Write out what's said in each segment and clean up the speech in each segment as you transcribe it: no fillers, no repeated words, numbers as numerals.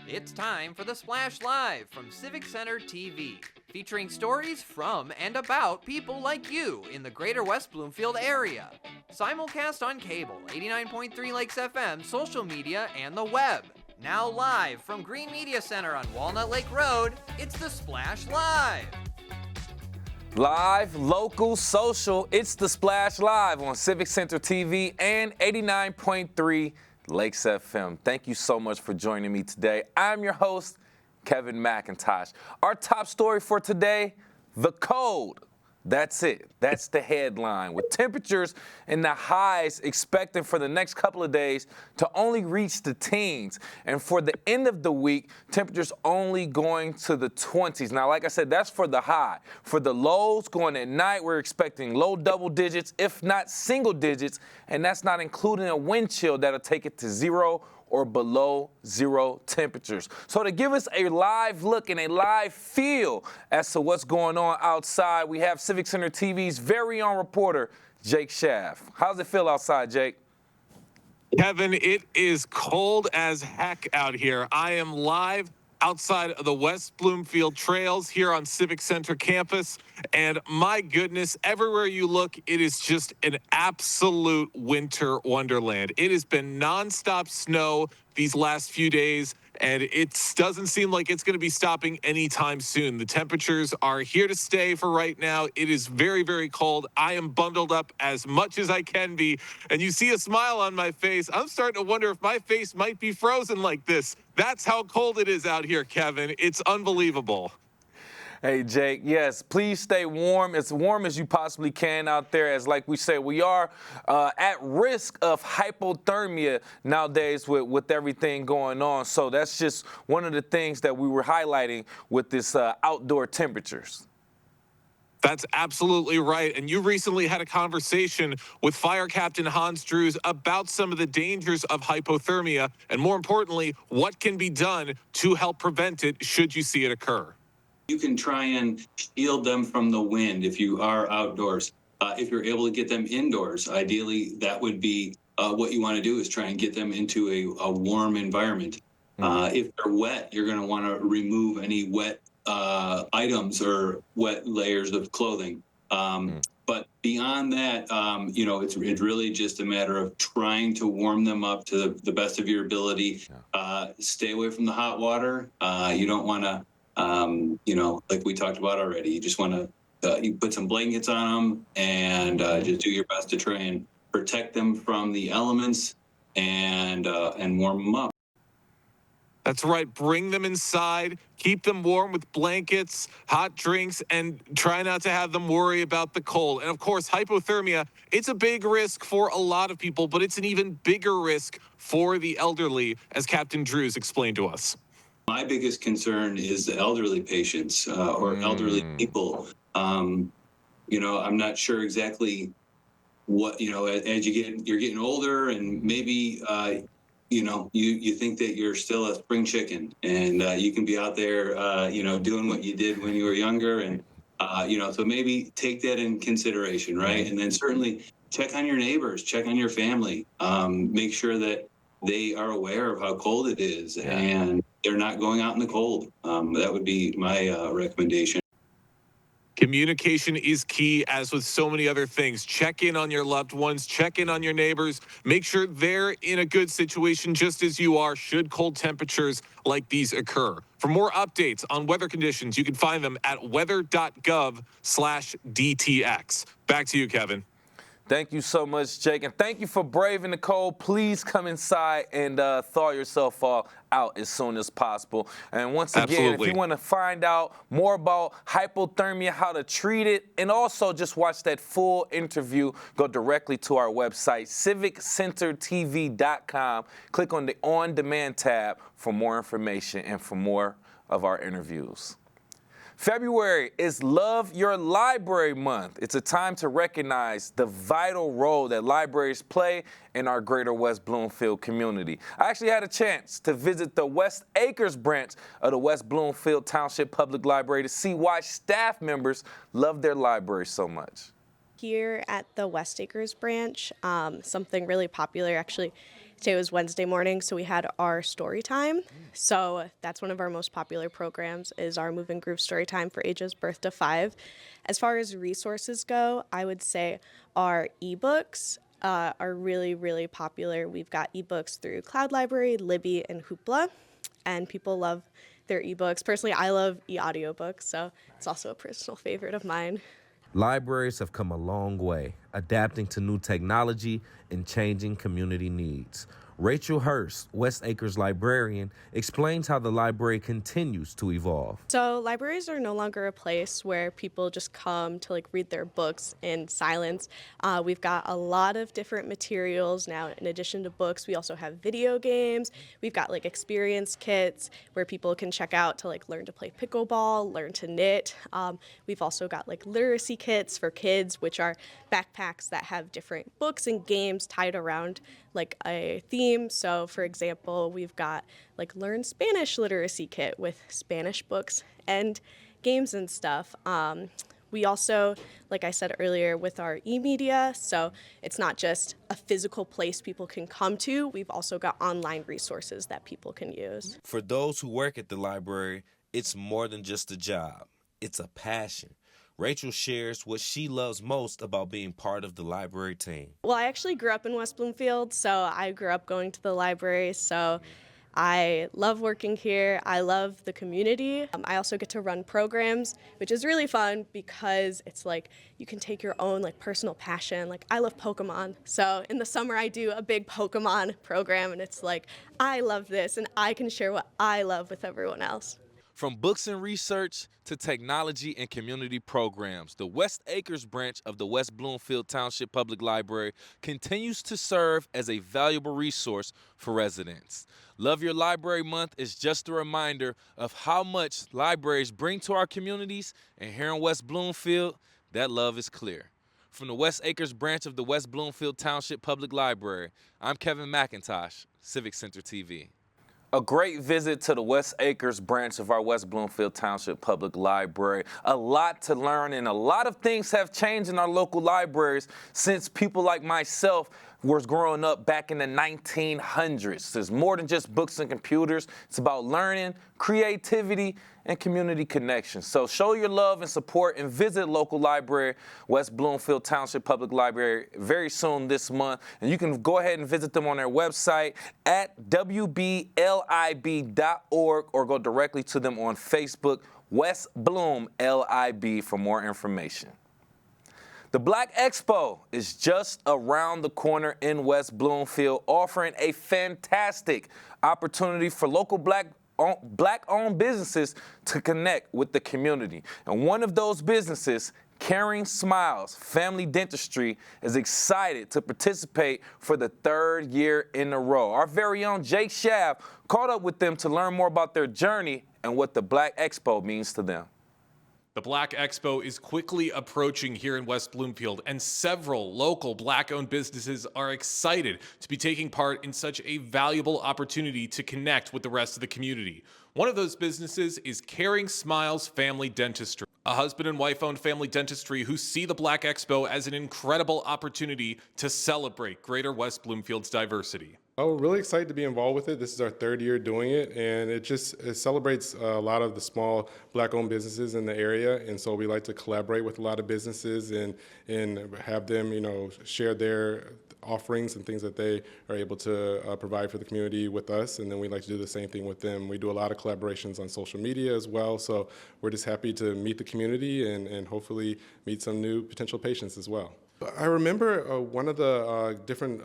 It's time for the Splash Live from Civic Center TV, featuring stories from and about people like you in the greater West Bloomfield area. Simulcast on cable, 89.3 Lakes FM, social media, and the web. Now live from Green Media Center on Walnut Lake Road, it's the Splash Live. Live, local, social, it's the Splash Live on Civic Center TV and 89.3 Lakes FM. Thank you so much for joining me today. I'm your host, Kevin McIntosh. Our top story for today, the cold. That's it. That's the headline. With temperatures in the highs expected for the next couple of days to only reach the teens. And for the end of the week, temperatures only going to the 20s. Now, like I said, that's for the high. For the lows going at night, we're expecting low double digits, if not single digits. And that's not including a wind chill that'll take it to 0 or below 0 temperatures. So to give us a live look and a live feel as to what's going on outside, we have Civic Center TV's very own reporter, Jake Schaff. How's it feel outside, Jake? Kevin, it is cold as heck out here. I am live outside of the West Bloomfield trails here on Civic Center campus. And my goodness, everywhere you look, it is just an absolute winter wonderland. It has been nonstop snow these last few days, and it doesn't seem like it's going to be stopping anytime soon. The temperatures are here to stay for right now. It is very, very cold. I am bundled up as much as I can be, and you see a smile on my face. I'm starting to wonder if my face might be frozen like this. That's how cold it is out here, Kevin. It's unbelievable. Hey, Jake, yes, please stay warm, as warm as you possibly can out there, as like we say, we are at risk of hypothermia nowadays with everything going on. So that's just one of the things that we were highlighting with this outdoor temperatures. That's absolutely right. And you recently had a conversation with Fire Captain Hans Drews about some of the dangers of hypothermia, and more importantly, what can be done to help prevent it should you see it occur. You can try and shield them from the wind if you are outdoors. If you're able to get them indoors, ideally that would be what you want to do, is try and get them into a warm environment. If they're wet, you're going to want to remove any wet items or wet layers of clothing. But beyond that, it's really just a matter of trying to warm them up to the best of your ability. Stay away from the hot water. You don't want to like we talked about already, you just want to you put some blankets on them and just do your best to try and protect them from the elements and warm them up. That's right. Bring them inside, keep them warm with blankets, hot drinks, and try not to have them worry about the cold. And of course, hypothermia, it's a big risk for a lot of people, but it's an even bigger risk for the elderly, as Captain Drews explained to us. My biggest concern is the elderly patients or elderly people. I'm not sure exactly what, as you're getting older, and maybe, you think that you're still a spring chicken, and you can be out there, doing what you did when you were younger. And, so maybe take that in consideration, right? And then certainly check on your neighbors, check on your family, make sure that they are aware of how cold it is, and they're not going out in the cold. That would be my recommendation. Communication is key, as with so many other things. Check in on your loved ones, check in on your neighbors, make sure they're in a good situation just as you are should cold temperatures like these occur. For more updates on weather conditions, you can find them at weather.gov/DTX. Back to you, Kevin. Thank you so much, Jake, and thank you for braving the cold. Please come inside and thaw yourself out as soon as possible. And once again, if you want to find out more about hypothermia, how to treat it, and also just watch that full interview, go directly to our website, civiccentertv.com. Click on the On Demand tab for more information and for more of our interviews. February is Love Your Library Month. It's a time to recognize the vital role that libraries play in our greater West Bloomfield community. I actually had a chance to visit the West Acres branch of the West Bloomfield Township Public Library to see why staff members love their library so much. Here at the West Acres branch, something really popular actually Today was Wednesday morning, so we had our story time. So that's one of our most popular programs is our Move and Groove story time for ages birth to 5. As far as resources go, I would say our ebooks are really, really popular. We've got ebooks through Cloud Library, Libby, and Hoopla, and people love their ebooks. Personally, I love e-audiobooks, so it's also a personal favorite of mine. Libraries have come a long way, adapting to new technology and changing community needs. Rachel Hurst, West Acres librarian, explains how the library continues to evolve. So libraries are no longer a place where people just come to read their books in silence. We've got a lot of different materials now. In addition to books, we also have video games. We've got experience kits where people can check out to learn to play pickleball, learn to knit. We've also got literacy kits for kids, which are backpacks that have different books and games tied around a theme. So for example, we've got Learn Spanish literacy kit with Spanish books and games and stuff. We also, like I said earlier, with our e-media, so it's not just a physical place people can come to, we've also got online resources that people can use. For those who work at the library, it's more than just a job. It's a passion. Rachel shares what she loves most about being part of the library team. Well, I actually grew up in West Bloomfield, so I grew up going to the library, so I love working here. I love the community. I also get to run programs, which is really fun because it's you can take your own personal passion. I love Pokemon, so in the summer I do a big Pokemon program, and it's I love this, and I can share what I love with everyone else. From books and research to technology and community programs, the West Acres branch of the West Bloomfield Township Public Library continues to serve as a valuable resource for residents. Love Your Library Month is just a reminder of how much libraries bring to our communities, and here in West Bloomfield, that love is clear. From the West Acres branch of the West Bloomfield Township Public Library, I'm Kevin McIntosh, Civic Center TV. A great visit to the West Acres branch of our West Bloomfield Township Public Library. A lot to learn, and a lot of things have changed in our local libraries since people like myself was growing up back in the 1900s. There's more than just books and computers. It's about learning, creativity, and community connection. So show your love and support and visit local library, West Bloomfield Township Public Library, very soon this month. And you can go ahead and visit them on their website at wblib.org or go directly to them on Facebook, West Bloom LIB, for more information. The Black Expo is just around the corner in West Bloomfield, offering a fantastic opportunity for local Black-owned businesses to connect with the community. And one of those businesses, Caring Smiles Family Dentistry, is excited to participate for the 3rd year in a row. Our very own Jake Schaaf caught up with them to learn more about their journey and what the Black Expo means to them. The Black Expo is quickly approaching here in West Bloomfield, and several local Black-owned businesses are excited to be taking part in such a valuable opportunity to connect with the rest of the community. One of those businesses is Caring Smiles Family Dentistry, a husband and wife-owned family dentistry who see the Black Expo as an incredible opportunity to celebrate Greater West Bloomfield's diversity. Oh, we're really excited to be involved with it. This is our 3rd year doing it, and it celebrates a lot of the small Black-owned businesses in the area, and so we like to collaborate with a lot of businesses and have them, share their offerings and things that they are able to provide for the community with us, and then we like to do the same thing with them. We do a lot of collaborations on social media as well, so we're just happy to meet the community and hopefully meet some new potential patients as well. I remember one of the different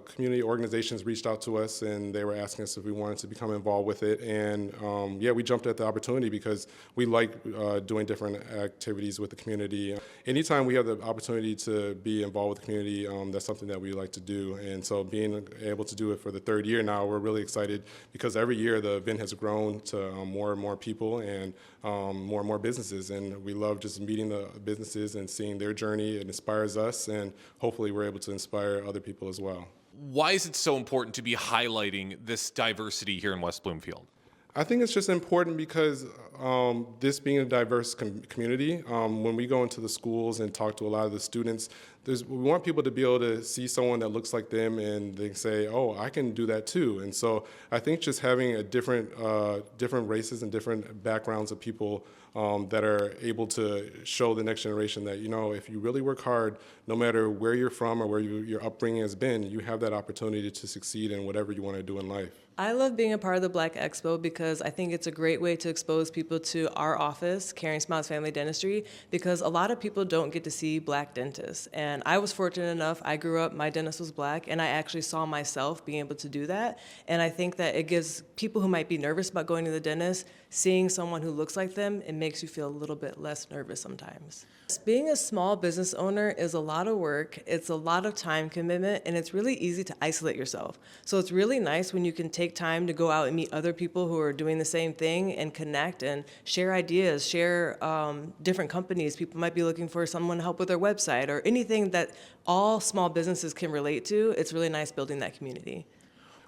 community organizations reached out to us, and they were asking us if we wanted to become involved with it. And we jumped at the opportunity because we like doing different activities with the community. Anytime we have the opportunity to be involved with the community, that's something that we like to do. And so being able to do it for the 3rd year now, we're really excited because every year the event has grown to more and more people and more and more businesses. And we love just meeting the businesses and seeing their journey. It inspires us, and hopefully we're able to inspire other people as well. Why is it so important to be highlighting this diversity here in West Bloomfield? I think it's just important because this being a diverse community, when we go into the schools and talk to a lot of the students, we want people to be able to see someone that looks like them and they say, oh, I can do that too. And so I think just having a different races and different backgrounds of people that are able to show the next generation that, if you really work hard, no matter where you're from or where your upbringing has been, you have that opportunity to succeed in whatever you want to do in life. I love being a part of the Black Expo because I think it's a great way to expose people to our office, Caring Smiles Family Dentistry, because a lot of people don't get to see Black dentists. And I was fortunate enough, I grew up, my dentist was Black, and I actually saw myself being able to do that. And I think that it gives people who might be nervous about going to the dentist, seeing someone who looks like them, it makes you feel a little bit less nervous sometimes. Being a small business owner is a lot of work, it's a lot of time commitment, and it's really easy to isolate yourself. So it's really nice when you can take time to go out and meet other people who are doing the same thing and connect and share ideas, share different companies. People might be looking for someone to help with their website or anything that all small businesses can relate to. It's really nice building that community.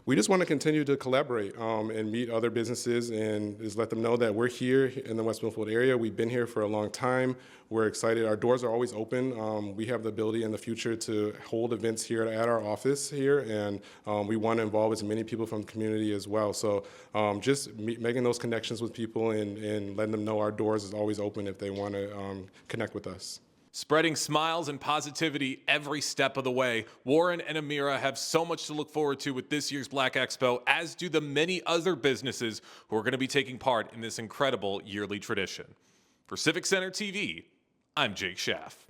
We just want to continue to collaborate and meet other businesses and just let them know that we're here in the West Bloomfield area. We've been here for a long time. We're excited. Our doors are always open. We have the ability in the future to hold events here at our office here, and we want to involve as many people from the community as well. So just making those connections with people and letting them know our doors is always open if they want to connect with us. Spreading smiles and positivity every step of the way. Warren and Amira have so much to look forward to with this year's Black Expo, as do the many other businesses who are going to be taking part in this incredible yearly tradition. For Civic Center TV, I'm Jake Schaff.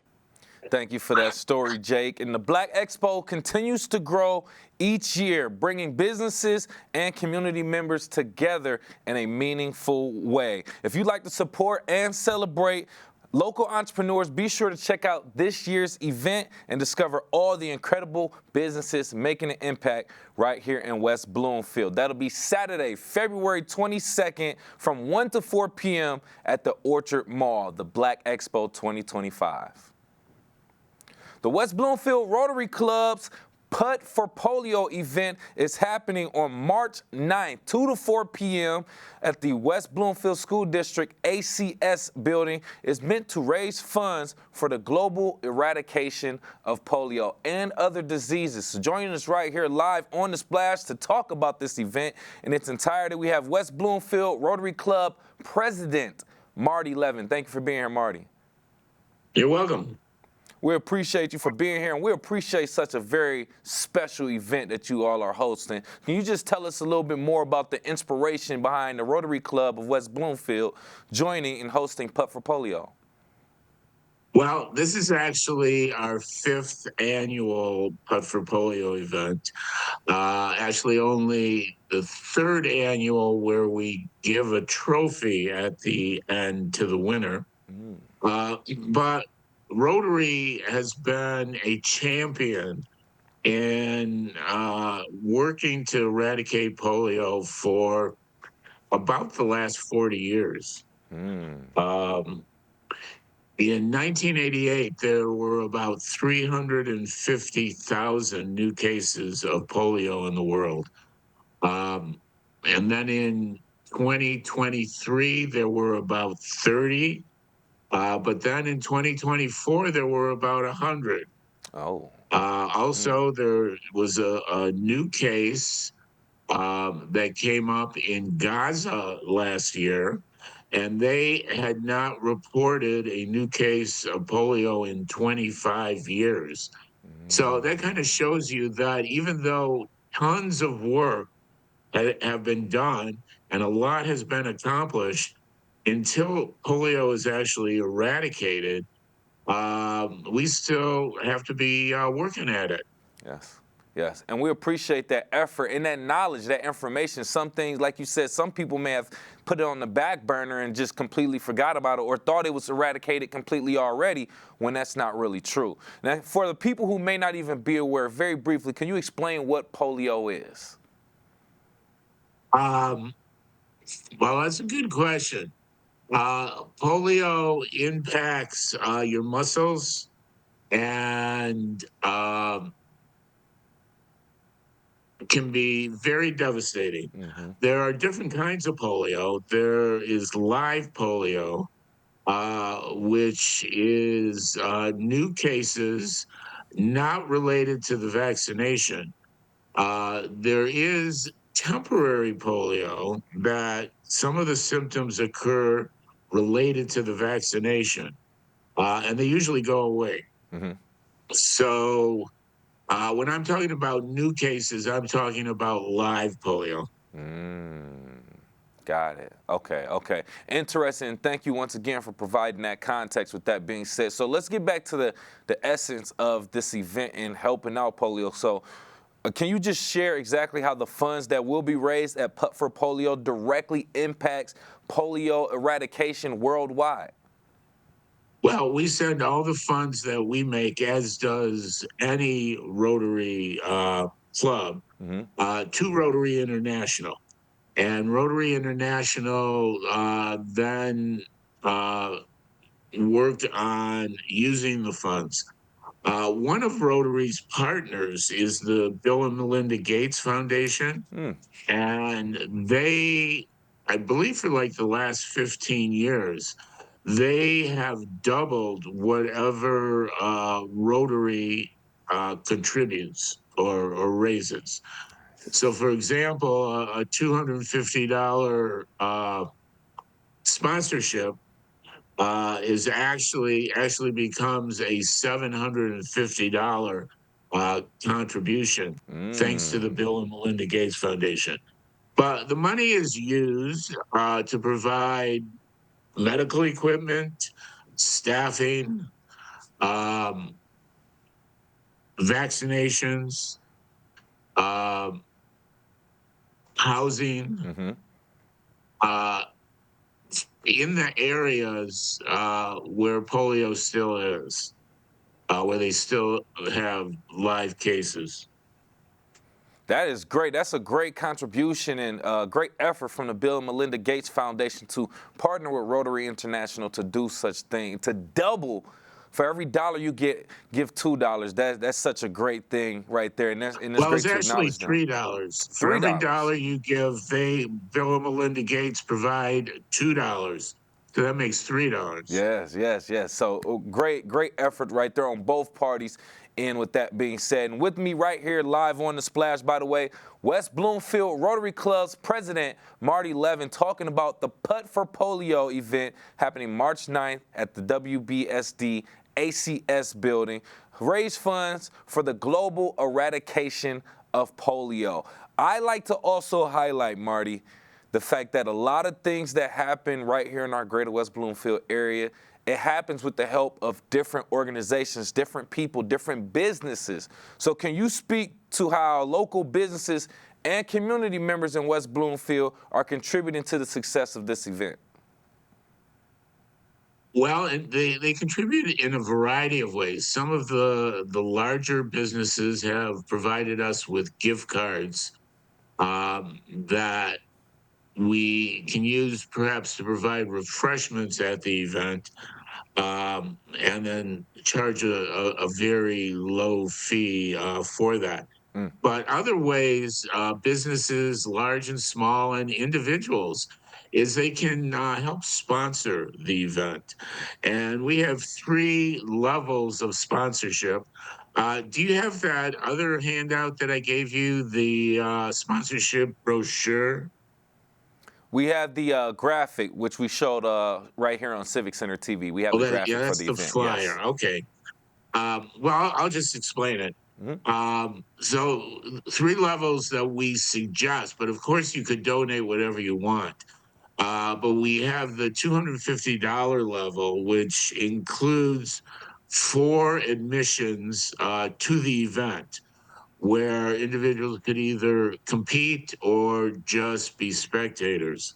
Thank you for that story, Jake. And the Black Expo continues to grow each year, bringing businesses and community members together in a meaningful way. If you'd like to support and celebrate local entrepreneurs, be sure to check out this year's event and discover all the incredible businesses making an impact right here in West Bloomfield. That'll be Saturday, February 22nd from 1 to 4 p.m. at the Orchard Mall, the Black Expo 2025. The West Bloomfield Rotary Club's Putt for Polio event is happening on March 9th, 2 to 4 p.m. at the West Bloomfield School District ACS building. It's meant to raise funds for the global eradication of polio and other diseases. So joining us right here live on The Splash to talk about this event in its entirety, we have West Bloomfield Rotary Club President Marty Levin. Thank you for being here, Marty. You're welcome. We appreciate you for being here, and we appreciate such a very special event that you all are hosting. Can you just tell us a little bit more about the inspiration behind the Rotary Club of West Bloomfield joining and hosting Putt for Polio? Well, this is actually our 5th annual Putt for Polio event. Actually, only the 3rd annual where we give a trophy at the end to the winner. But Rotary has been a champion in working to eradicate polio for about the last 40 years. In 1988, there were about 350,000 new cases of polio in the world. And then in 2023, there were about 30. But then in 2024, there were about 100. Also, there was a new case that came up in Gaza last year, and they had not reported a new case of polio in 25 years. So that kind of shows you that even though tons of work have been done and a lot has been accomplished, until polio is actually eradicated, we still have to be working at it. Yes, and we appreciate that effort and that knowledge, that information. Some things, like you said, some people may have put it on the back burner and just completely forgot about it or thought it was eradicated completely already, when that's not really true. Now, for the people who may not even be aware, very briefly, can you explain what polio is? Well, that's a good question. Polio impacts your muscles and can be very devastating. There are different kinds of polio. There is live polio, which is new cases not related to the vaccination. There is temporary polio that some of the symptoms occur related to the vaccination, and they usually go away. Mm-hmm. So when I'm talking about new cases, I'm talking about live polio. Got it. Okay, okay. Interesting. Thank you once again for providing that context with that being said. So let's get back to the essence of this event and helping out polio. So can you just share exactly how the funds that will be raised at Putt for Polio directly impacts polio eradication worldwide? Well, we send all the funds that we make, as does any Rotary club, to Rotary International. And Rotary International then worked on using the funds. One of Rotary's partners is the Bill and Melinda Gates Foundation. And they, I believe for like the last 15 years, they have doubled whatever Rotary contributes or raises. So, for example, a $250 sponsorship is actually becomes a $750 contribution, thanks to the Bill and Melinda Gates Foundation. But the money is used to provide medical equipment, staffing, vaccinations, housing, in the areas where polio still is, where they still have live cases. That is great. That's a great contribution and great effort from the Bill and Melinda Gates Foundation to partner with Rotary International to do such thing, to double. For every dollar you get, give $2. That's such a great thing right there, and it's Well, great it's to actually acknowledge them. $3. For every dollar you give, Bill and Melinda Gates provide $2. So that makes $3. Yes, yes, yes. So great effort right there on both parties. And with that being said, and with me right here live on the Splash, by the way, West Bloomfield Rotary Club's president, Marty Levin, talking about the Putt for Polio event happening March 9th at the WBSD ACS building. Raise funds for the global eradication of polio. I like to also highlight, Marty, the fact that a lot of things that happen right here in our greater West Bloomfield area, it happens with the help of different organizations, different people, different businesses. So can you speak to how local businesses and community members in West Bloomfield are contributing to the success of this event? Well, and they contribute in a variety of ways. Some of the larger businesses have provided us with gift cards that we can use perhaps to provide refreshments at the event, and then charge a very low fee for that. But other ways, businesses, large and small, and individuals, is they can help sponsor the event. And we have 3 levels of sponsorship. Do you have that other handout that I gave you, the sponsorship brochure? We have the graphic, which we showed right here on Civic Center TV. We have the graphic for That's the the event. flyer. Yes. Okay. Well, I'll just explain it. So 3 levels that we suggest, but of course you could donate whatever you want. But we have the $250 level, which includes 4 admissions to the event, where individuals could either compete or just be spectators.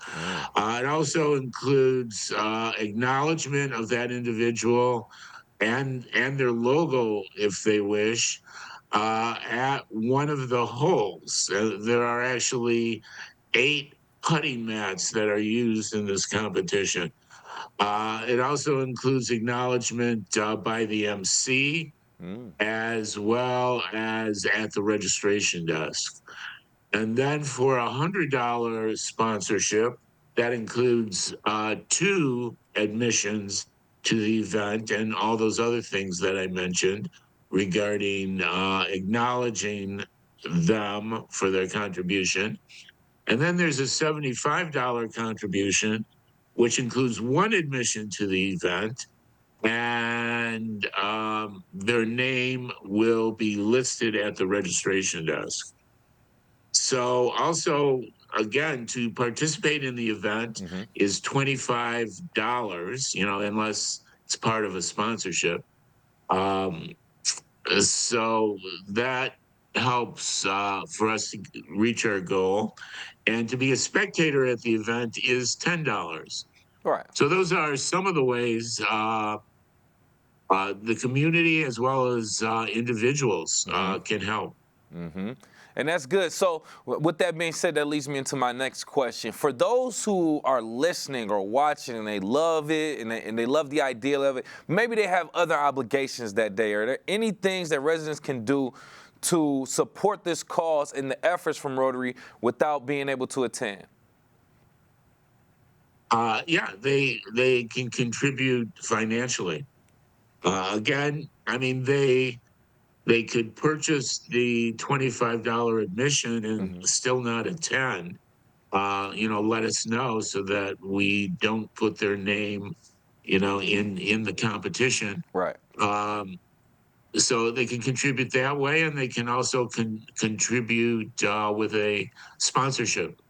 It also includes acknowledgement of that individual and their logo, if they wish, at one of the holes. There are actually 8 putting mats that are used in this competition. It also includes acknowledgement by the MC, as well as at the registration desk. And then for $100 sponsorship, that includes 2 admissions to the event and all those other things that I mentioned. regarding acknowledging them for their contribution. And then there's a $75 contribution, which includes one admission to the event, and their name will be listed at the registration desk. So also, again, to participate in the event is $25, unless it's part of a sponsorship. So that helps for us to reach our goal. And to be a spectator at the event is $10. Right. So those are some of the ways the community as well as individuals can help. And that's good. So with that being said, that leads me into my next question. For those who are listening or watching and they love it and they love the idea of it, maybe they have other obligations that day. Are there any things that residents can do to support this cause and the efforts from Rotary without being able to attend? Yeah, they can contribute financially. Again, I mean, they could purchase the $25 admission and still not attend. Let us know so that we don't put their name, in the competition. Right. So they can contribute that way, and they can also contribute with a sponsorship.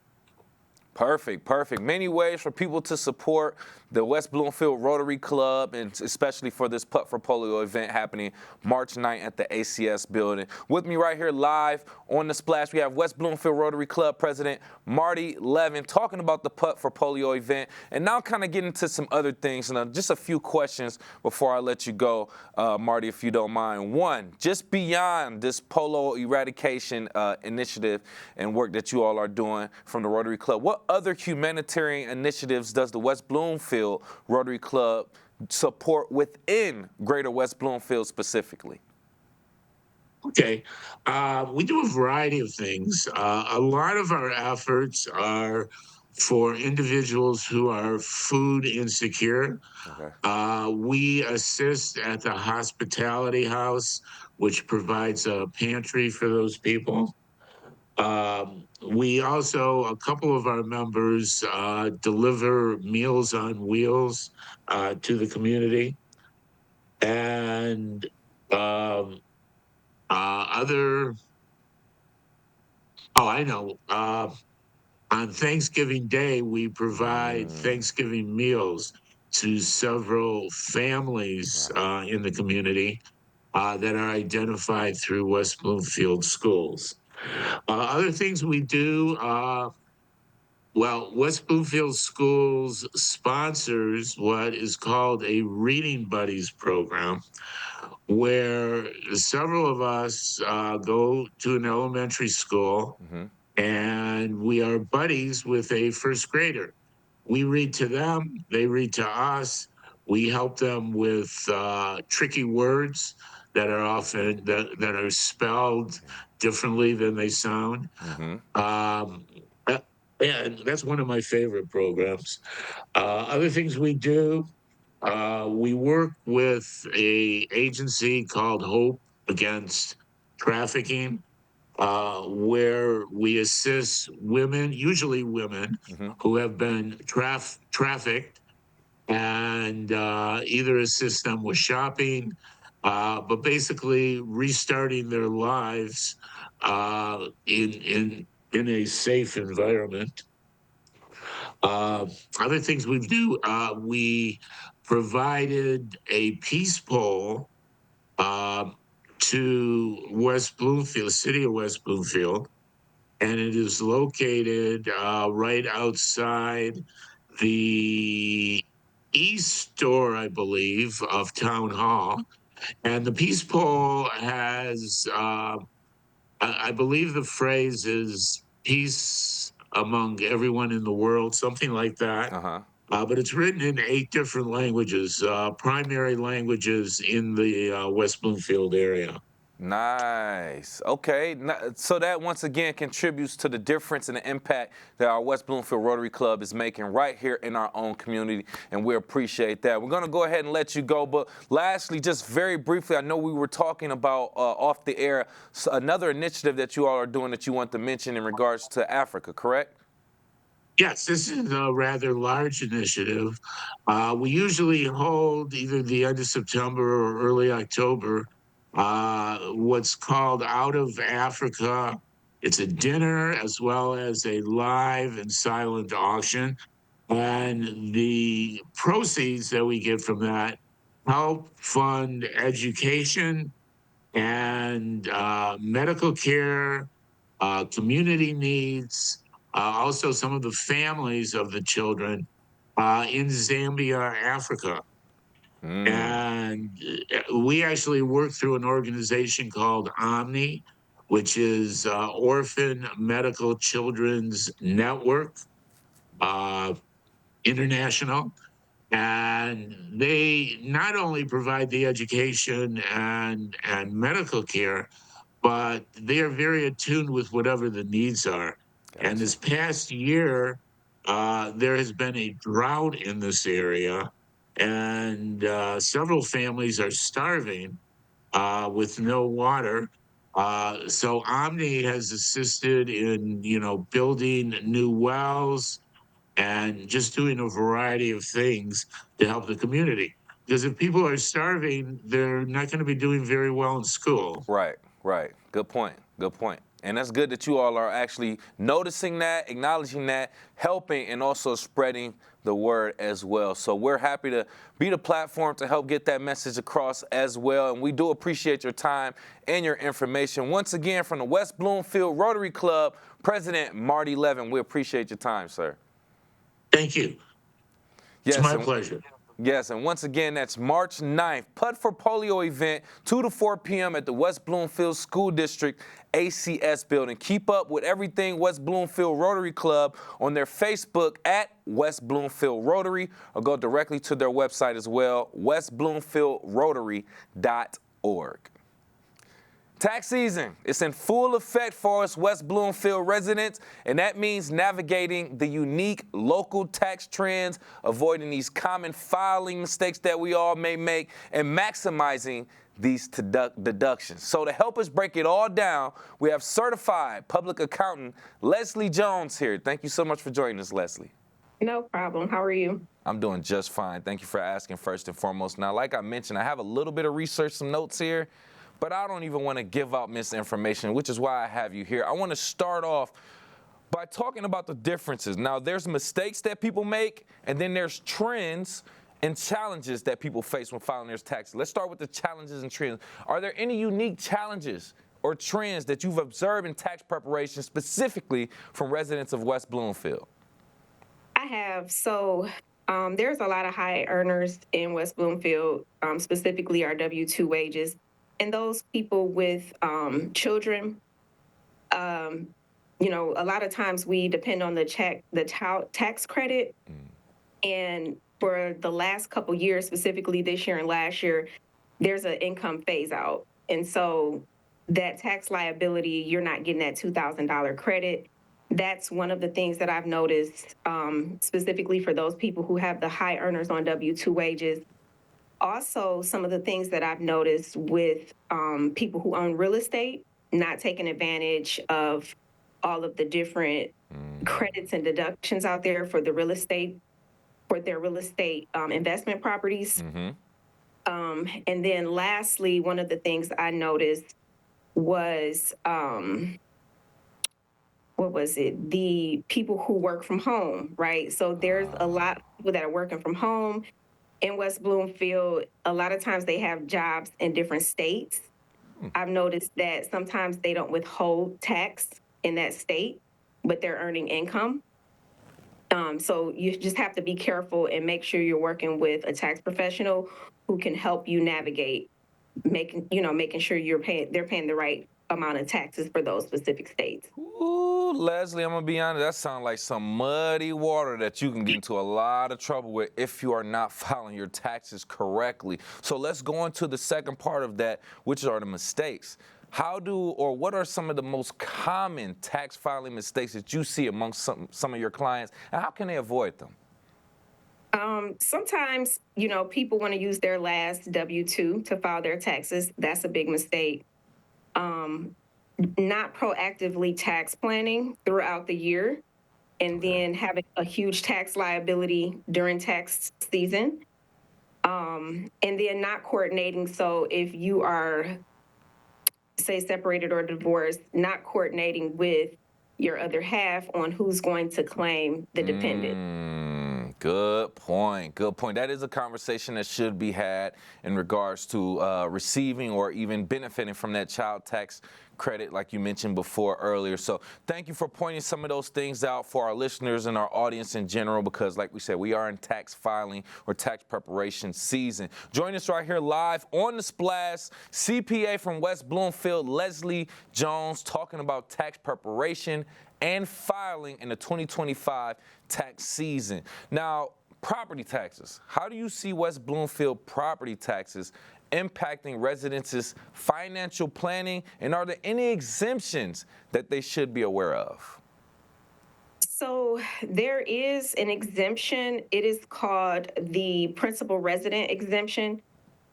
Perfect, perfect. Many ways for people to support the West Bloomfield Rotary Club, and especially for this Putt for Polio event happening March 9th at the ACS building. With me right here live on The Splash, we have West Bloomfield Rotary Club President Marty Levin talking about the Putt for Polio event, and now kind of getting into some other things. And just a few questions before I let you go, Marty, if you don't mind. One, just beyond this polio eradication initiative and work that you all are doing from the Rotary Club, what other humanitarian initiatives does the West Bloomfield Rotary Club support within Greater West Bloomfield specifically? Okay. We do a variety of things. A lot of our efforts are for individuals who are food insecure. Okay. We assist at the hospitality house, which provides a pantry for those people. We also, a couple of our members deliver Meals on Wheels to the community. And I know. On Thanksgiving Day, we provide Thanksgiving meals to several families in the community that are identified through West Bloomfield schools. Other things we do, West Bloomfield Schools sponsors what is called a Reading Buddies program, where several of us go to an elementary school and we are buddies with a first grader. We read to them, they read to us. We help them with tricky words that are often that are spelled differently than they sound. And that's one of my favorite programs. Other things we do, we work with a agency called Hope Against Trafficking, where we assist women, usually women, who have been trafficked, and either assist them with shopping, but basically restarting their lives in a safe environment. Other things we do, we provided a peace pole to West Bloomfield, the city of West Bloomfield, and it is located right outside the east door, I believe, of Town Hall. And the peace pole has, I believe the phrase is peace among everyone in the world, something like that. But it's written in 8 different languages, primary languages in the West Bloomfield area. Nice. Okay. So that once again contributes to the difference and the impact that our West Bloomfield Rotary Club is making right here in our own community, and we appreciate that. We're going to go ahead and let you go, but lastly, just very briefly, I know we were talking about off the air another initiative that you all are doing that you want to mention in regards to Africa, correct? Yes, this is a rather large initiative. We usually hold either the end of September or early October what's called Out of Africa. It's a dinner as well as a live and silent auction. And the proceeds that we get from that help fund education and medical care, community needs, also some of the families of the children in Zambia, Africa. And we actually work through an organization called Omni, which is Orphan Medical Children's Network International. And they not only provide the education and medical care, but they are very attuned with whatever the needs are. Gotcha. And this past year, there has been a drought in this area, and several families are starving with no water. So Omni has assisted in, building new wells and just doing a variety of things to help the community. Because if people are starving, they're not going to be doing very well in school. Right, right. Good point. Good point. And that's good that you all are actually noticing that, acknowledging that, helping, and also spreading the word as well. So we're happy to be the platform to help get that message across as well. And we do appreciate your time and your information. Once again, from the West Bloomfield Rotary Club, President Marty Levin, we appreciate your time, sir. Thank you. Yes, it's my pleasure. Yes, and once again, that's March 9th, Putt for Polio event, 2 to 4 p.m. at the West Bloomfield School District ACS building. Keep up with everything West Bloomfield Rotary Club on their Facebook at West Bloomfield Rotary, or go directly to their website as well, westbloomfieldrotary.org. Tax season, it's in full effect for us West Bloomfield residents, and that means navigating the unique local tax trends, avoiding these common filing mistakes that we all may make, and maximizing these deductions. So to help us break it all down, we have certified public accountant Leslie Jones here. Thank you so much for joining us, Leslie. No problem. How are you? I'm doing just fine. Thank you for asking first and foremost. Now, like I mentioned, I have a little bit of research, some notes here, but I don't even want to give out misinformation, which is why I have you here. I want to start off by talking about the differences. Now, there's mistakes that people make, and then there's trends and challenges that people face when filing their taxes. Let's start with the challenges and trends. Are there any unique challenges or trends that you've observed in tax preparation, specifically from residents of West Bloomfield? I have. So there's a lot of high earners in West Bloomfield, specifically our W-2 wages. And those people with children, a lot of times we depend on the tax credit. And for the last couple years, specifically this year and last year, there's an income phase out. And so that tax liability, you're not getting that $2,000 credit. That's one of the things that I've noticed, specifically for those people who have the high earners on W-2 wages. Also, some of the things that I've noticed with people who own real estate, not taking advantage of all of the different credits and deductions out there for the real estate, for their real estate investment properties. And then lastly, one of the things I noticed was, the people who work from home, right? So there's a lot of people that are working from home in West Bloomfield. A lot of times they have jobs in different states. I've noticed that sometimes they don't withhold tax in that state, but they're earning income. So you just have to be careful and make sure you're working with a tax professional who can help you navigate, making sure they're paying the right amount of taxes for those specific states. Ooh, Ooh, Leslie, I'm gonna be honest, that sounds like some muddy water that you can get into a lot of trouble with if you are not filing your taxes correctly. So let's go into the second part of that, which are the mistakes. How do, or what are some of the most common tax filing mistakes that you see amongst some of your clients, and how can they avoid them? Sometimes, people want to use their last W-2 to file their taxes. That's a big mistake. Not proactively tax planning throughout the year, and then having a huge tax liability during tax season. And then not coordinating. So if you are, say, separated or divorced, not coordinating with your other half on who's going to claim the dependent. Good point. Good point. That is a conversation that should be had in regards to receiving or even benefiting from that child tax credit, like you mentioned before earlier. So thank you for pointing some of those things out for our listeners and our audience in general, because like we said, we are in tax filing or tax preparation season. Join us right here live on The Splash, CPA from West Bloomfield, Leslie Jones, talking about tax preparation and filing in the 2025 tax season. Now, property taxes. How do you see West Bloomfield property taxes impacting residents' financial planning, and are there any exemptions that they should be aware of? So there is an exemption. It is called the principal resident exemption,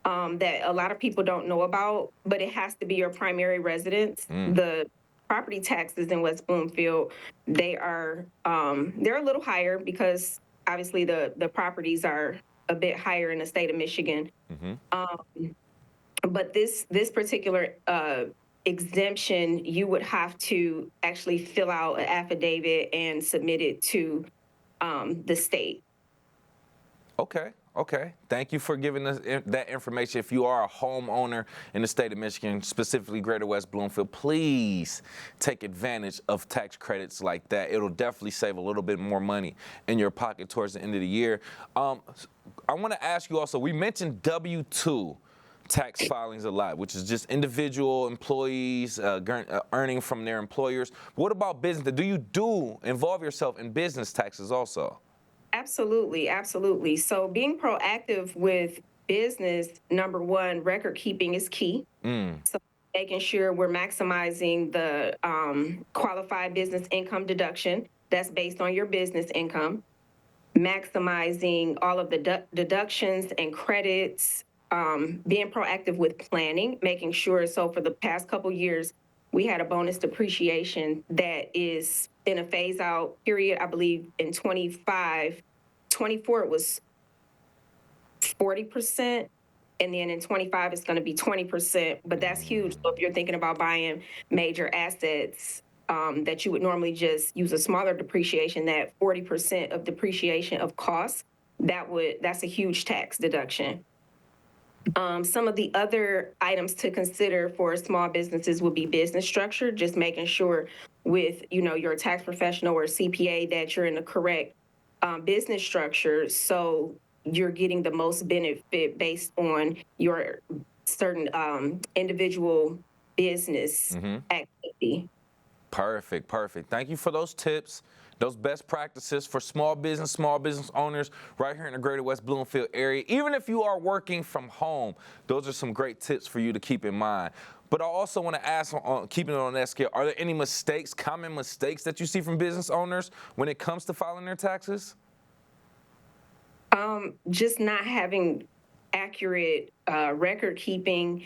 that a lot of people don't know about, but it has to be your primary residence. The property taxes in West Bloomfield, they're a little higher because obviously the properties are a bit higher in the state of Michigan. But this particular exemption, you would have to actually fill out an affidavit and submit it to the state. Okay. Thank you for giving us that information. If you are a homeowner in the state of Michigan, specifically Greater West Bloomfield, please take advantage of tax credits like that. It'll definitely save a little bit more money in your pocket towards the end of the year. I want to ask you also, we mentioned W-2 tax filings a lot, which is just individual employees earning from their employers. What about business? Do you involve yourself in business taxes also? Absolutely. So being proactive with business, number one, record keeping is key. So making sure we're maximizing the qualified business income deduction that's based on your business income, maximizing all of the deductions and credits, being proactive with planning, making sure. So for the past couple years, we had a bonus depreciation that is in a phase out period. I believe in 24 it was 40%, and then in 25 it's going to be 20%. But that's huge. So if you're thinking about buying major assets that you would normally just use a smaller depreciation, that 40% of depreciation of costs, that's a huge tax deduction. Some of the other items to consider for small businesses would be business structure, just making sure with, your tax professional or CPA that you're in the correct business structure, so you're getting the most benefit based on your certain individual business activity. Perfect. Thank you for those tips, those best practices for small business owners right here in the Greater West Bloomfield area. Even if you are working from home, those are some great tips for you to keep in mind. But I also want to ask, keeping it on that scale, are there any common mistakes that you see from business owners when it comes to filing their taxes? Just not having accurate record keeping,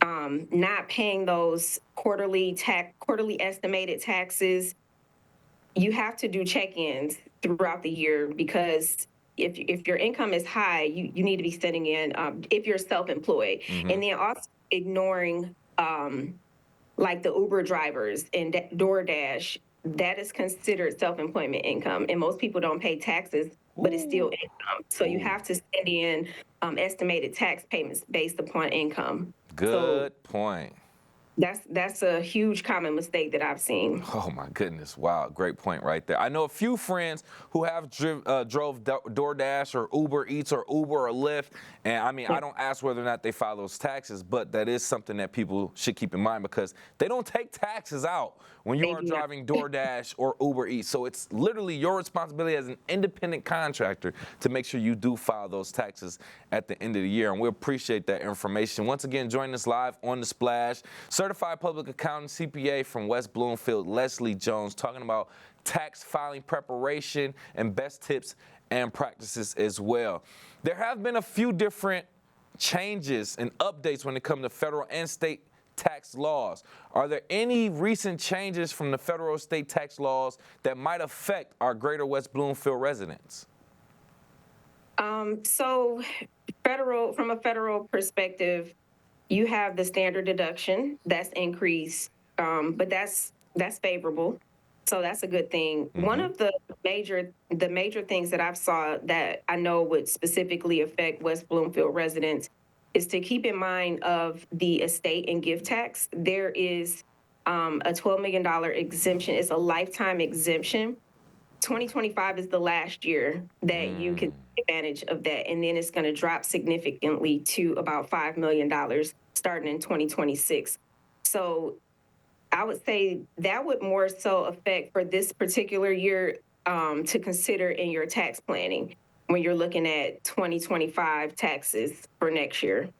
not paying those quarterly estimated taxes. You have to do check-ins throughout the year, because if your income is high, you need to be sending in, if you're self-employed. And then also ignoring like the Uber drivers and DoorDash, that is considered self-employment income. And most people don't pay taxes, but it's still income. So you have to send in estimated tax payments based upon income. Good point. That's a huge common mistake that I've seen. Oh my goodness! Wow, great point right there. I know a few friends who have drove DoorDash or Uber Eats or Uber or Lyft, and I mean, I don't ask whether or not they file those taxes, but that is something that people should keep in mind because they don't take taxes out when you are driving DoorDash or Uber Eats. So it's literally your responsibility as an independent contractor to make sure you do file those taxes at the end of the year, and we appreciate that information. Once again, joining us live on The Splash, Certified Public Accountant, CPA from West Bloomfield, Leslie Jones, talking about tax filing preparation and best tips and practices as well. There have been a few different changes and updates when it comes to federal and state tax laws. Are there any recent changes from the federal or state tax laws that might affect our greater West Bloomfield residents? So from a federal perspective, you have the standard deduction that's increased, but that's favorable. So that's a good thing. One of the major things that I've saw that I know would specifically affect West Bloomfield residents is to keep in mind of the estate and gift tax. There is a $12 million exemption. It's a lifetime exemption. 2025 is the last year that you can take advantage of that, and then it's going to drop significantly to about $5 million starting in 2026. So I would say that would more so affect for this particular year to consider in your tax planning when you're looking at 2025 taxes for next year.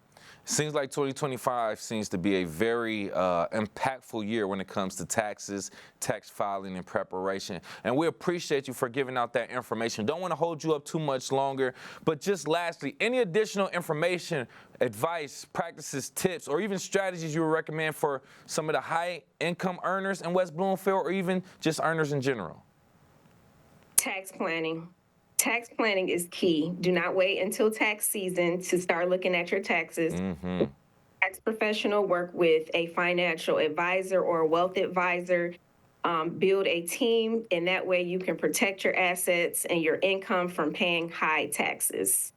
Seems like 2025 seems to be a very impactful year when it comes to taxes, tax filing, and preparation. And we appreciate you for giving out that information. Don't want to hold you up too much longer, but just lastly, any additional information, advice, practices, tips, or even strategies you would recommend for some of the high-income earners in West Bloomfield or even just earners in general? Tax planning. Tax planning is key. Do not wait until tax season to start looking at your taxes. Tax professional, work with a financial advisor or a wealth advisor. Build a team, and that way you can protect your assets and your income from paying high taxes.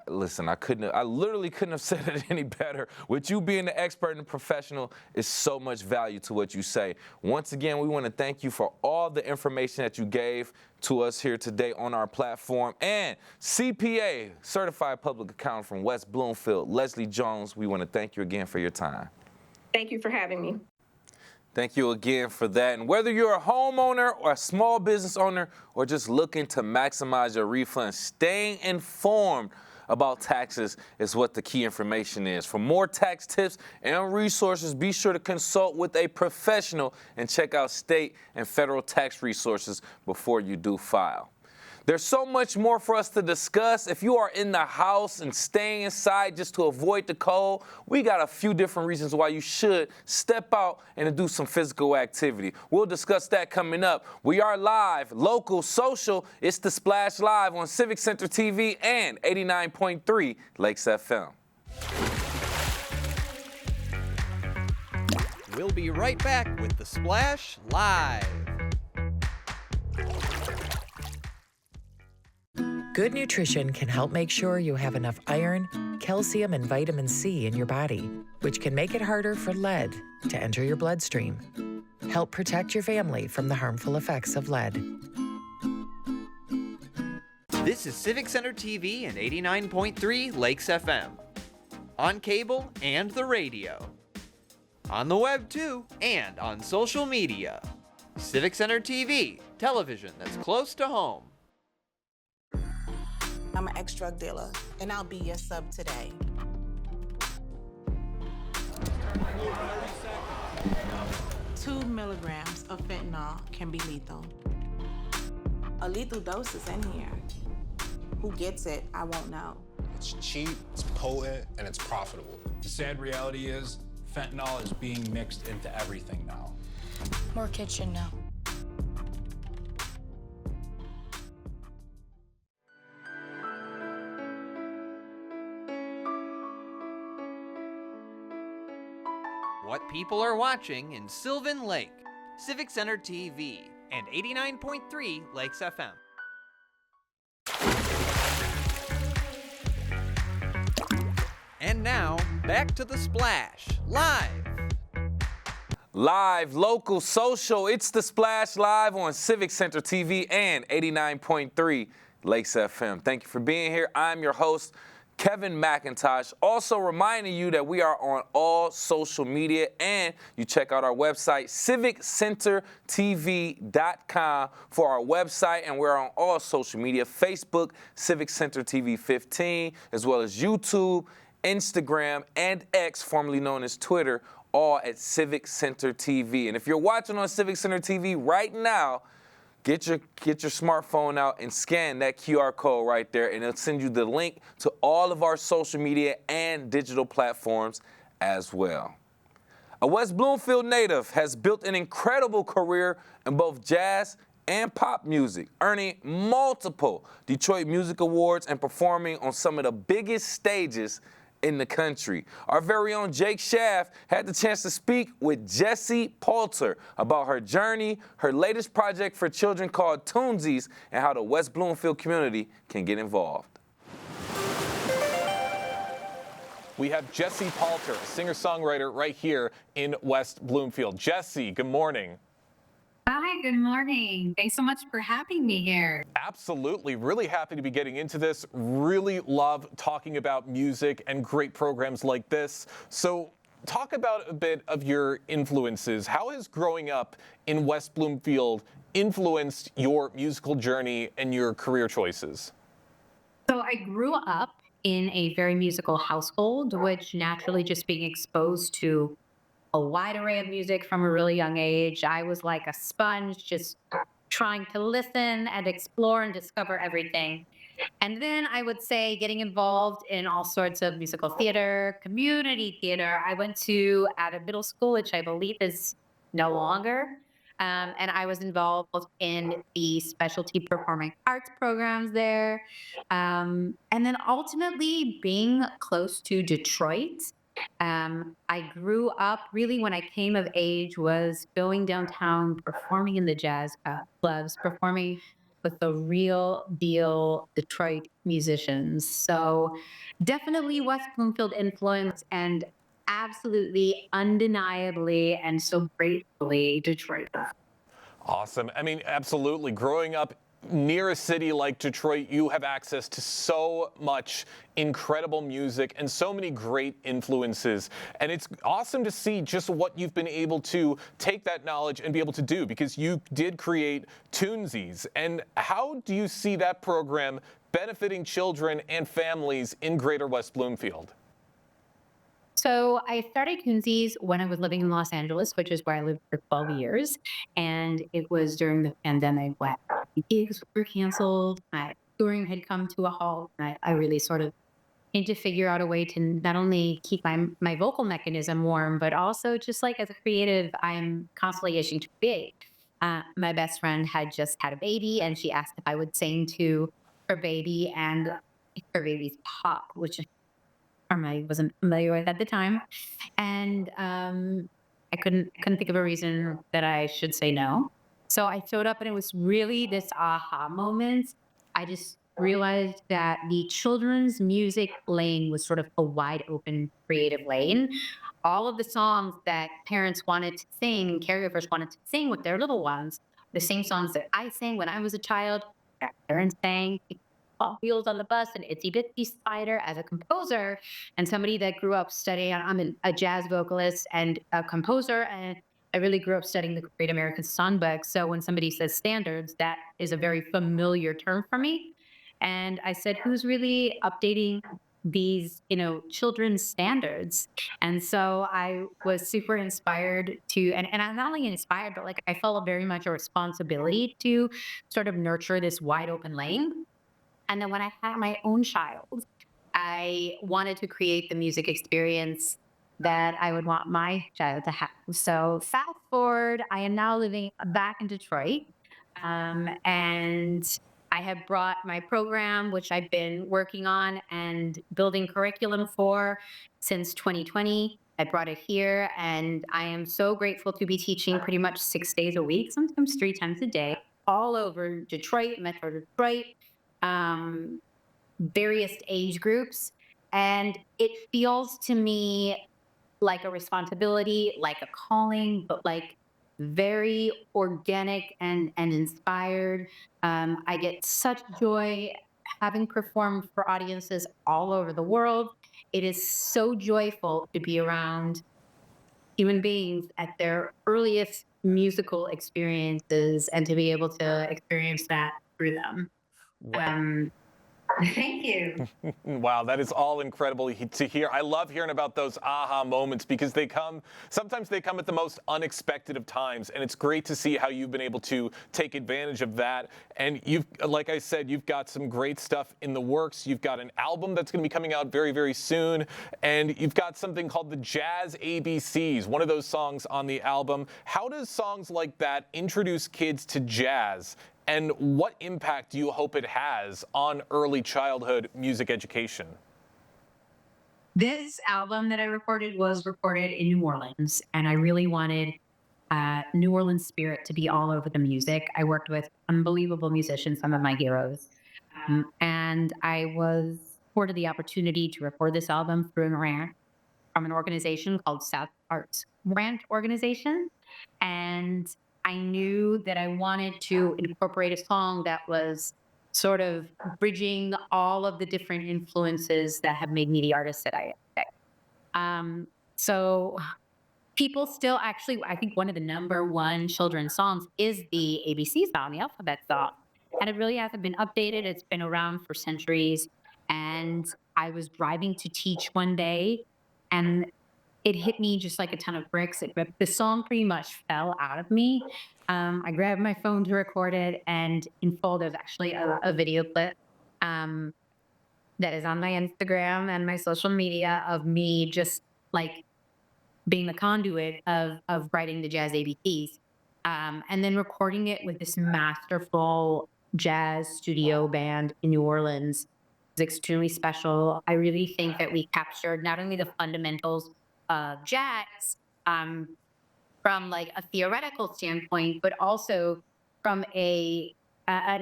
Listen, I literally couldn't have said it any better. With you being the expert and the professional is so much value to what you say. Once again, we want to thank you for all the information that you gave to us here today on our platform. And CPA, Certified Public Accountant from West Bloomfield, Leslie Jones, we want to thank you again for your time. Thank you for having me. Thank you again for that. And whether you're a homeowner or a small business owner or just looking to maximize your refund, staying informed about taxes is what the key information is. For more tax tips and resources, be sure to consult with a professional and check out state and federal tax resources before you do file. There's so much more for us to discuss. If you are in the house and staying inside just to avoid the cold, we got a few different reasons why you should step out and do some physical activity. We'll discuss that coming up. We are live, local, social. It's The Splash Live on Civic Center TV and 89.3 Lakes FM. We'll be right back with The Splash Live. Good nutrition can help make sure you have enough iron, calcium, and vitamin C in your body, which can make it harder for lead to enter your bloodstream. Help protect your family from the harmful effects of lead. This is Civic Center TV and 89.3 Lakes FM. On cable and the radio. On the web too, and on social media. Civic Center TV, television that's close to home. I'm an ex-drug dealer, and I'll be your sub today. Two milligrams of fentanyl can be lethal. A lethal dose is in here. Who gets it, I won't know. It's cheap, it's potent, and it's profitable. The sad reality is, fentanyl is being mixed into everything now. More kids should know. What people are watching in Sylvan Lake, Civic Center TV, and 89.3 Lakes FM. And now, back to The Splash, live. Live, local, social, it's the Splash Live on Civic Center TV and 89.3 Lakes FM. Thank you for being here. I'm your host, Kevin McIntosh. Also reminding you that we are on all social media, and you check out our website, civiccentertv.com for our website, and we're on all social media, Facebook, Civic Center TV 15, as well as YouTube, Instagram, and X, formerly known as Twitter, all at Civic Center TV. And if you're watching on Civic Center TV right now, get your smartphone out and scan that QR code right there, and it'll send you the link to all of our social media and digital platforms as well. A West Bloomfield native has built an incredible career in both jazz and pop music, earning multiple Detroit Music Awards and performing on some of the biggest stages in the country. Our very own Jake Schaff had the chance to speak with Jessie Poulter about her journey, her latest project for children called Toonsies, and how the West Bloomfield community can get involved. We have Jessie Poulter, a singer-songwriter right here in West Bloomfield. Jessie, good morning. Hi, good morning. Thanks so much for having me here. Absolutely. Really happy to be getting into this. Really love talking about music and great programs like this. So talk about a bit of your influences. How has growing up in West Bloomfield influenced your musical journey and your career choices? So I grew up in a very musical household, which naturally just being exposed to a wide array of music from a really young age. I was like a sponge, just trying to listen and explore and discover everything. And then I would say getting involved in all sorts of musical theater, community theater. I went to at a middle school, which I believe is no longer. And I was involved in the specialty performing arts programs there. And then ultimately being close to Detroit. I grew up really when I came of age was going downtown, performing in the jazz clubs, performing with the real deal Detroit musicians. So definitely West Bloomfield influence and absolutely undeniably and so gratefully Detroit. Awesome. I mean, absolutely. Growing up near a city like Detroit, you have access to so much incredible music and so many great influences. And it's awesome to see just what you've been able to take that knowledge and be able to do, because you did create Toonsies. And how do you see that program benefiting children and families in Greater West Bloomfield? So I started Coonsies when I was living in Los Angeles, which is where I lived for 12 years. And it was during the pandemic when gigs were canceled. My touring had come to a halt. I really sort of need to figure out a way to not only keep my vocal mechanism warm, but also just like as a creative, I'm constantly itching to create. My best friend had just had a baby, and she asked if I would sing to her baby and her baby's pop, which I wasn't familiar with at the time, and I couldn't think of a reason that I should say no. So I showed up, and it was really this aha moment. I just realized that the children's music lane was sort of a wide open creative lane. All of the songs that parents wanted to sing, caregivers wanted to sing with their little ones, the same songs that I sang when I was a child, that parents sang. Wheels on the Bus and Itsy Bitsy Spider as a composer and somebody that grew up studying. A jazz vocalist and a composer, and I really grew up studying the Great American Songbook. So when somebody says standards, that is a very familiar term for me. And I said, who's really updating these, children's standards? And so I was super inspired to, and I'm not only inspired, but like I felt very much a responsibility to sort of nurture this wide open lane. And then when I had my own child, I wanted to create the music experience that I would want my child to have. So fast forward, I am now living back in Detroit. And I have brought my program, which I've been working on and building curriculum for since 2020. I brought it here, and I am so grateful to be teaching pretty much 6 days a week, sometimes 3 times a day, all over Detroit, Metro Detroit, um, various age groups. And it feels to me like a responsibility, like a calling, but like very organic and inspired. I get such joy having performed for audiences all over the world. It is so joyful to be around human beings at their earliest musical experiences and to be able to experience that through them. Um, Thank you. Wow, that is all incredible to hear. I love hearing about those aha moments because sometimes they come at the most unexpected of times, and it's great to see how you've been able to take advantage of that. And like I said, you've got some great stuff in the works. You've got an album that's going to be coming out very, very soon, and you've got something called the Jazz ABCs, one of those songs on the album. How does songs like that introduce kids to jazz? And what impact do you hope it has on early childhood music education? This album that I recorded was recorded in New Orleans, and I really wanted New Orleans spirit to be all over the music. I worked with unbelievable musicians, some of my heroes, and I was afforded the opportunity to record this album through a grant from an organization called South Arts Grant Organization. And I knew that I wanted to incorporate a song that was sort of bridging all of the different influences that have made me the artist that I am today. So people still actually, I think one of the number one children's songs is the ABC song, the alphabet song. And it really hasn't been updated. It's been around for centuries. And I was driving to teach one day, and it hit me just like a ton of bricks. The song pretty much fell out of me. I grabbed my phone to record it, and in full, there's actually a video clip that is on my Instagram and my social media of me just like being the conduit of writing the Jazz ABCs, and then recording it with this masterful jazz studio band in New Orleans. It's extremely special. I really think that we captured not only the fundamentals of jazz from like a theoretical standpoint, but also from an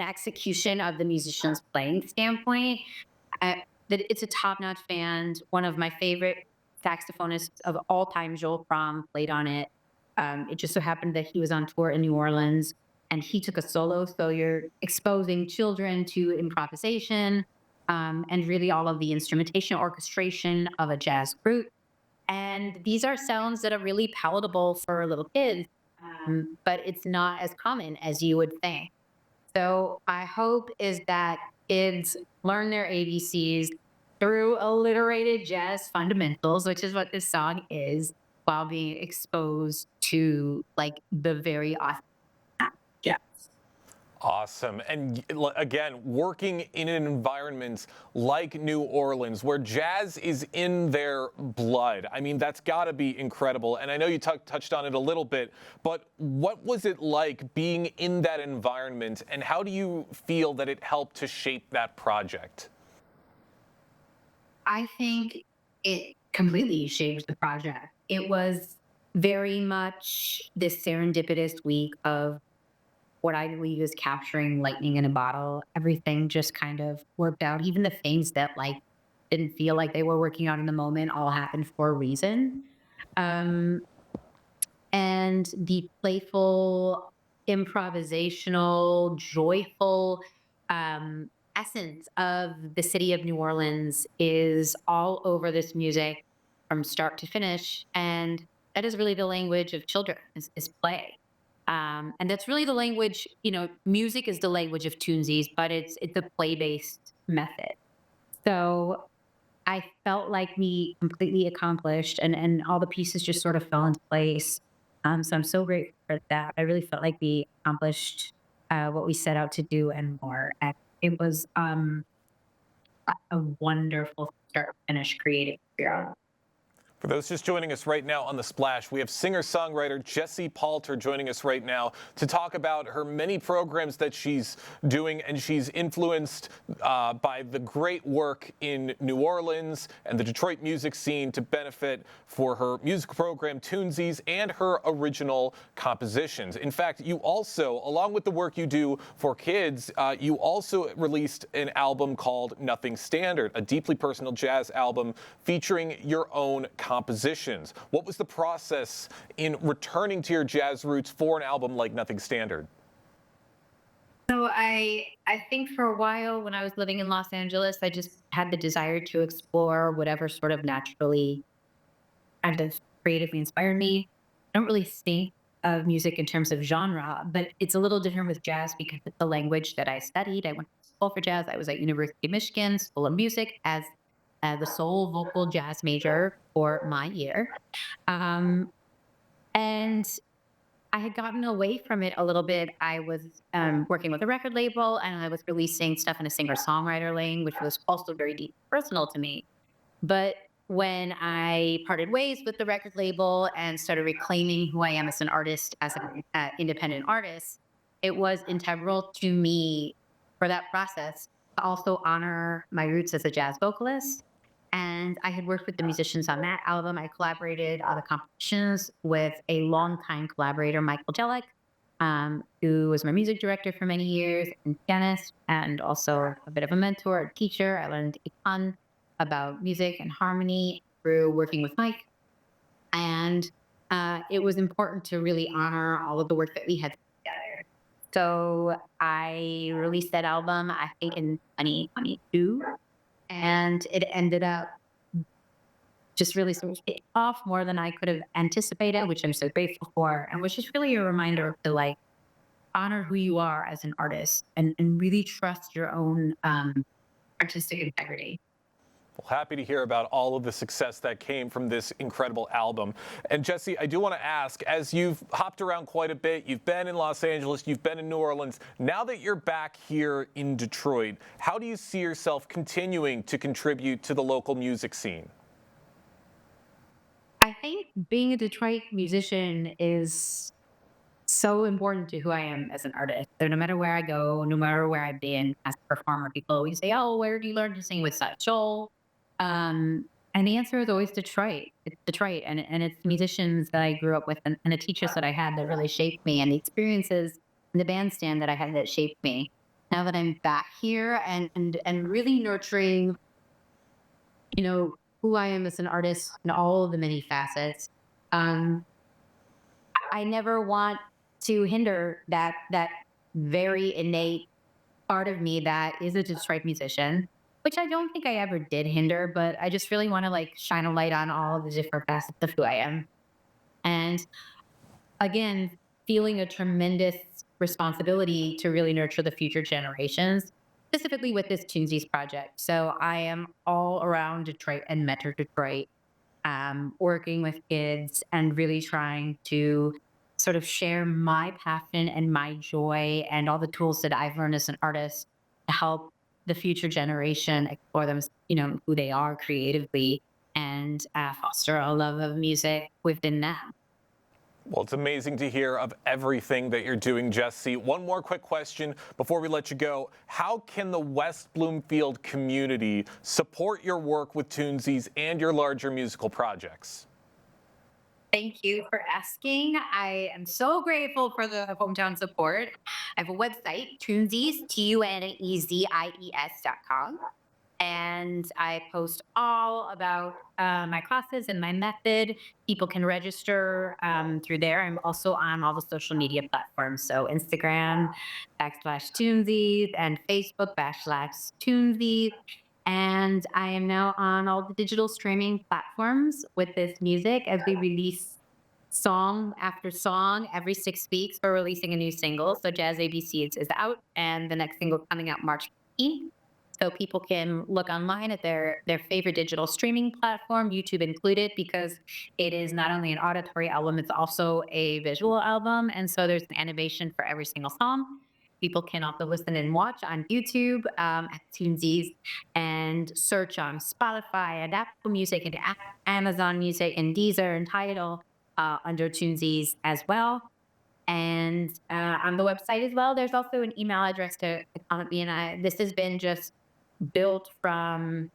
execution of the musician's playing standpoint. That it's a top-notch band. One of my favorite saxophonists of all time, Joel Fromm, played on it. It just so happened that he was on tour in New Orleans, and he took a solo. So you're exposing children to improvisation and really all of the instrumentation, orchestration of a jazz group. And these are sounds that are really palatable for little kids, but it's not as common as you would think. So my hope is that kids learn their ABCs through alliterated jazz fundamentals, which is what this song is, while being exposed to like the very authentic jazz. Awesome. And again, working in an environment like New Orleans where jazz is in their blood. I mean, that's got to be incredible. And I know you touched on it a little bit, but what was it like being in that environment, and how do you feel that it helped to shape that project? I think it completely shaped the project. It was very much this serendipitous week of what I believe is capturing lightning in a bottle. Everything just kind of worked out. Even the things that like didn't feel like they were working out in the moment all happened for a reason. And the playful, improvisational, joyful essence of the city of New Orleans is all over this music from start to finish. And that is really the language of children is play. And that's really the language, music is the language of tunesies, but it's a play-based method. So I felt like we completely accomplished, and all the pieces just sort of fell into place. So I'm so grateful for that. I really felt like we accomplished what we set out to do and more. And it was a wonderful start finish creative experience. For those just joining us right now on The Splash, we have singer-songwriter Jessie Palter joining us right now to talk about her many programs that she's doing, and she's influenced by the great work in New Orleans and the Detroit music scene to benefit for her music program Tunesies and her original compositions. In fact, you also, along with the work you do for kids, you also released an album called Nothing Standard, a deeply personal jazz album featuring your own compositions. compositions. What was the process in returning to your jazz roots for an album like Nothing Standard? So I think for a while when I was living in Los Angeles, I just had the desire to explore whatever sort of naturally kind of creatively inspired me. I don't really think of music in terms of genre, but it's a little different with jazz because it's the language that I studied. I went to school for jazz. I was at University of Michigan School of Music as the sole vocal jazz major for my year. Um, and I had gotten away from it a little bit. I was working with a record label and I was releasing stuff in a singer songwriter lane, which was also very deep personal to me. But when I parted ways with the record label and started reclaiming who I am as an artist, as an independent artist, it was integral to me for that process to also honor my roots as a jazz vocalist. And I had worked with the musicians on that album. I collaborated on the compositions with a longtime collaborator, Michael Jellick, who was my music director for many years and pianist, and also a bit of a mentor, a teacher. I learned a ton about music and harmony through working with Mike. And it was important to really honor all of the work that we had together. So I released that album, I think, in 2022. And it ended up just really sort of hit off more than I could have anticipated, which I'm so grateful for. And was just really a reminder to like honor who you are as an artist and really trust your own artistic integrity. Well, happy to hear about all of the success that came from this incredible album. And Jesse, I do want to ask, as you've hopped around quite a bit, you've been in Los Angeles, you've been in New Orleans, now that you're back here in Detroit, how do you see yourself continuing to contribute to the local music scene? I think being a Detroit musician is so important to who I am as an artist. So no matter where I go, no matter where I've been as a performer, people always say, "Oh, where do you learn to sing with such soul?" And the answer is always Detroit. It's Detroit, and it's musicians that I grew up with, and the teachers that I had that really shaped me, and the experiences in the bandstand that I had that shaped me. Now that I'm back here and really nurturing, who I am as an artist and all of the many facets. Um, I never want to hinder that very innate part of me that is a Detroit musician, which I don't think I ever did hinder, but I just really want to like shine a light on all of the different facets of who I am. And again, feeling a tremendous responsibility to really nurture the future generations, specifically with this Tunesies project. So I am all around Detroit and Metro Detroit, working with kids and really trying to sort of share my passion and my joy and all the tools that I've learned as an artist to help the future generation explore them, who they are creatively and foster a love of music within them. Well, it's amazing to hear of everything that you're doing, Jesse. One more quick question before we let you go. How can the West Bloomfield community support your work with Tunesies and your larger musical projects? Thank you for asking. I am so grateful for the hometown support. I have a website, Tunesies, TUNEZIES.com. And I post all about my classes and my method. People can register through there. I'm also on all the social media platforms. So Instagram /Tunesies and Facebook /Tunesies. And I am now on all the digital streaming platforms with this music as we release song after song every 6 weeks. We're releasing a new single. So Jazz ABC is out, and the next single coming out March 15th. So people can look online at their favorite digital streaming platform, YouTube included, because it is not only an auditory album, it's also a visual album. And so there's an animation for every single song. People can also listen and watch on YouTube at Tunesies and search on Spotify and Apple Music and Amazon Music and Deezer and Tidal under Tunesies as well. And on the website as well, there's also an email address to contact me. And this has been just built from,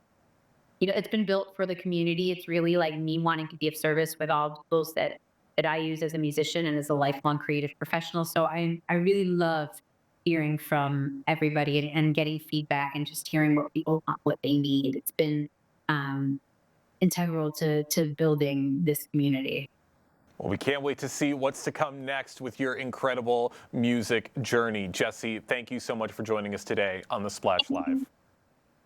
it's been built for the community. It's really like me wanting to be of service with all the tools that I use as a musician and as a lifelong creative professional. So I really love hearing from everybody and getting feedback and just hearing what people want, what they need. It's been integral to building this community. Well, we can't wait to see what's to come next with your incredible music journey. Jessie, thank you so much for joining us today on The Splash Live.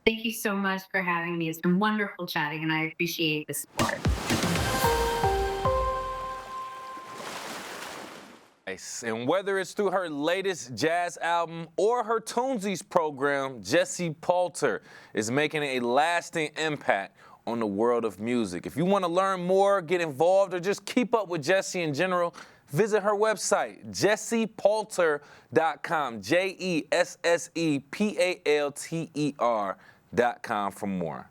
Thank you so much for having me. It's been wonderful chatting, and I appreciate the support. And whether it's through her latest jazz album or her Toonsies program, Jessie Poulter is making a lasting impact on the world of music. If you want to learn more, get involved, or just keep up with Jessie in general, visit her website, jessiepoulter.com, JESSEPALTER.com for more.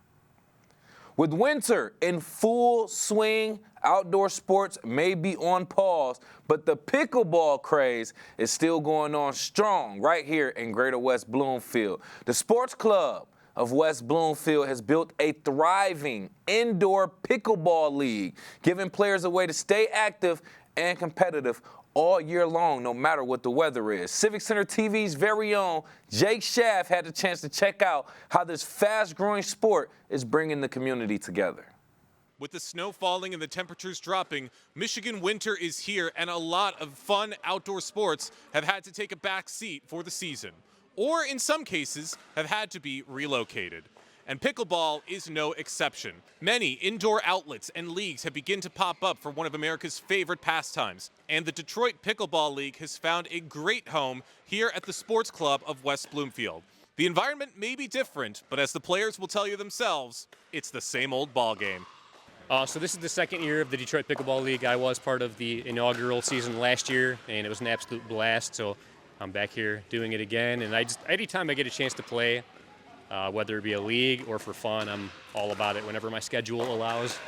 With winter in full swing, outdoor sports may be on pause, but the pickleball craze is still going on strong right here in Greater West Bloomfield. The Sports Club of West Bloomfield has built a thriving indoor pickleball league, giving players a way to stay active and competitive all year long, no matter what the weather is. Civic Center TV's very own Jake Schaff had the chance to check out how this fast-growing sport is bringing the community together. With the snow falling and the temperatures dropping, Michigan winter is here, and a lot of fun outdoor sports have had to take a back seat for the season, or in some cases have had to be relocated. And pickleball is no exception. Many indoor outlets and leagues have begun to pop up for one of America's favorite pastimes. And the Detroit Pickleball League has found a great home here at the Sports Club of West Bloomfield. The environment may be different, but as the players will tell you themselves, it's the same old ball game. So this is the second year of the Detroit Pickleball League. I was part of the inaugural season last year, and it was an absolute blast. So I'm back here doing it again. And anytime I get a chance to play, whether it be a league or for fun, I'm all about it whenever my schedule allows.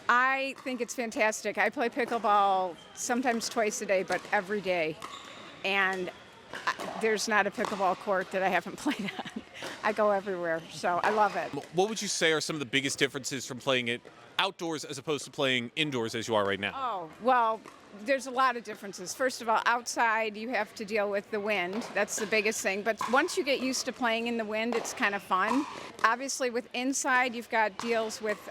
I think it's fantastic. I play pickleball sometimes twice a day, but every day. And there's not a pickleball court that I haven't played on. I go everywhere, so I love it. What would you say are some of the biggest differences from playing it outdoors as opposed to playing indoors as you are right now? Oh, well, there's a lot of differences. First of all, outside you have to deal with the wind. That's the biggest thing. But once you get used to playing in the wind, it's kind of fun. Obviously, with inside, you've got deals with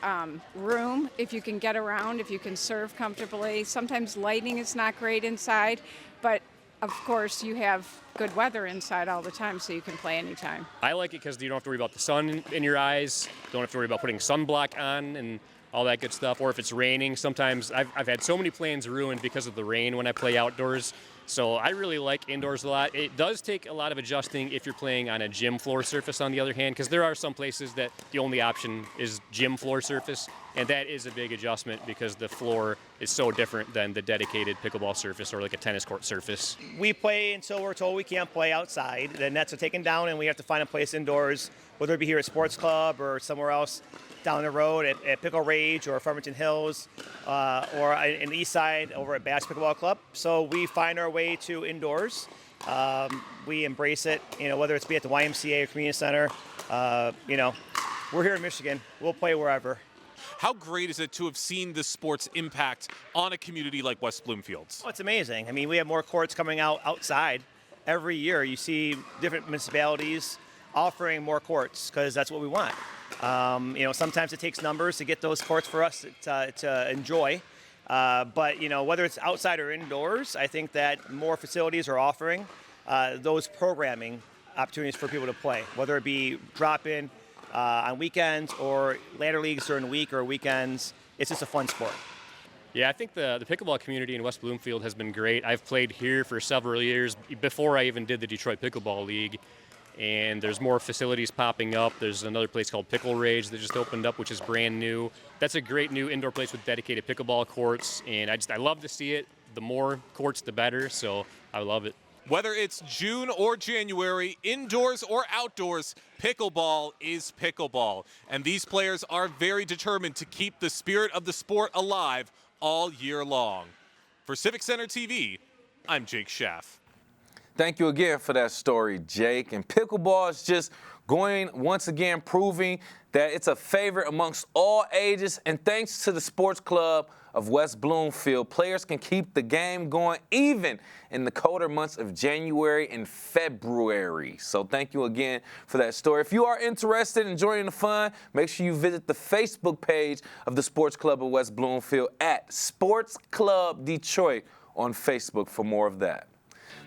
room, if you can get around, if you can serve comfortably. Sometimes lighting is not great inside, but of course, you have good weather inside all the time, so you can play anytime. I like it because you don't have to worry about the sun in your eyes, don't have to worry about putting sunblock on and all that good stuff. Or if it's raining, sometimes I've had so many plans ruined because of the rain when I play outdoors. So I really like indoors a lot. It does take a lot of adjusting if you're playing on a gym floor surface, on the other hand, because there are some places that the only option is gym floor surface, and that is a big adjustment because the floor is so different than the dedicated pickleball surface or like a tennis court surface. We play until we're told we can't play outside. The nets are taken down and we have to find a place indoors, whether it be here at Sports Club or somewhere else down the road at Pickle Rage or Farmington Hills or in the east side over at Bass Pickleball Club. So we find our way to indoors. We embrace it, whether it's be at the YMCA or community center. We're here in Michigan. We'll play wherever. How great is it to have seen this sport's impact on a community like West Bloomfield? Oh, it's amazing. I mean, we have more courts coming out outside every year. You see different municipalities offering more courts because that's what we want. Sometimes it takes numbers to get those courts for us to enjoy. But whether it's outside or indoors, I think that more facilities are offering those programming opportunities for people to play, whether it be drop-in on weekends or later leagues during the week or weekends. It's just a fun sport. Yeah, I think the pickleball community in West Bloomfield has been great. I've played here for several years before I even did the Detroit Pickleball League. And there's more facilities popping up. There's another place called Pickle Rage that just opened up, which is brand new. That's a great new indoor place with dedicated pickleball courts, and I love to see it. The more courts, the better, so I love it. Whether it's June or January, indoors or outdoors, pickleball is pickleball. And these players are very determined to keep the spirit of the sport alive all year long. For Civic Center TV, I'm Jake Schaff. Thank you again for that story, Jake. And pickleball is just going, once again, proving that it's a favorite amongst all ages. And thanks to the Sports Club of West Bloomfield, players can keep the game going even in the colder months of January and February. So thank you again for that story. If you are interested in joining the fun, make sure you visit the Facebook page of the Sports Club of West Bloomfield at Sports Club Detroit on Facebook for more of that.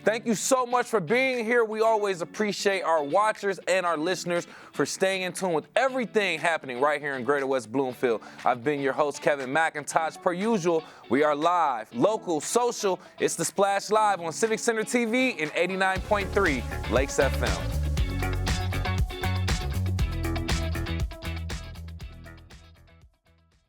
Thank you so much for being here. We always appreciate our watchers and our listeners for staying in tune with everything happening right here in Greater West Bloomfield. I've been your host, Kevin McIntosh. Per usual, we are live, local, social. It's the Splash Live on Civic Center TV and 89.3 Lakes FM.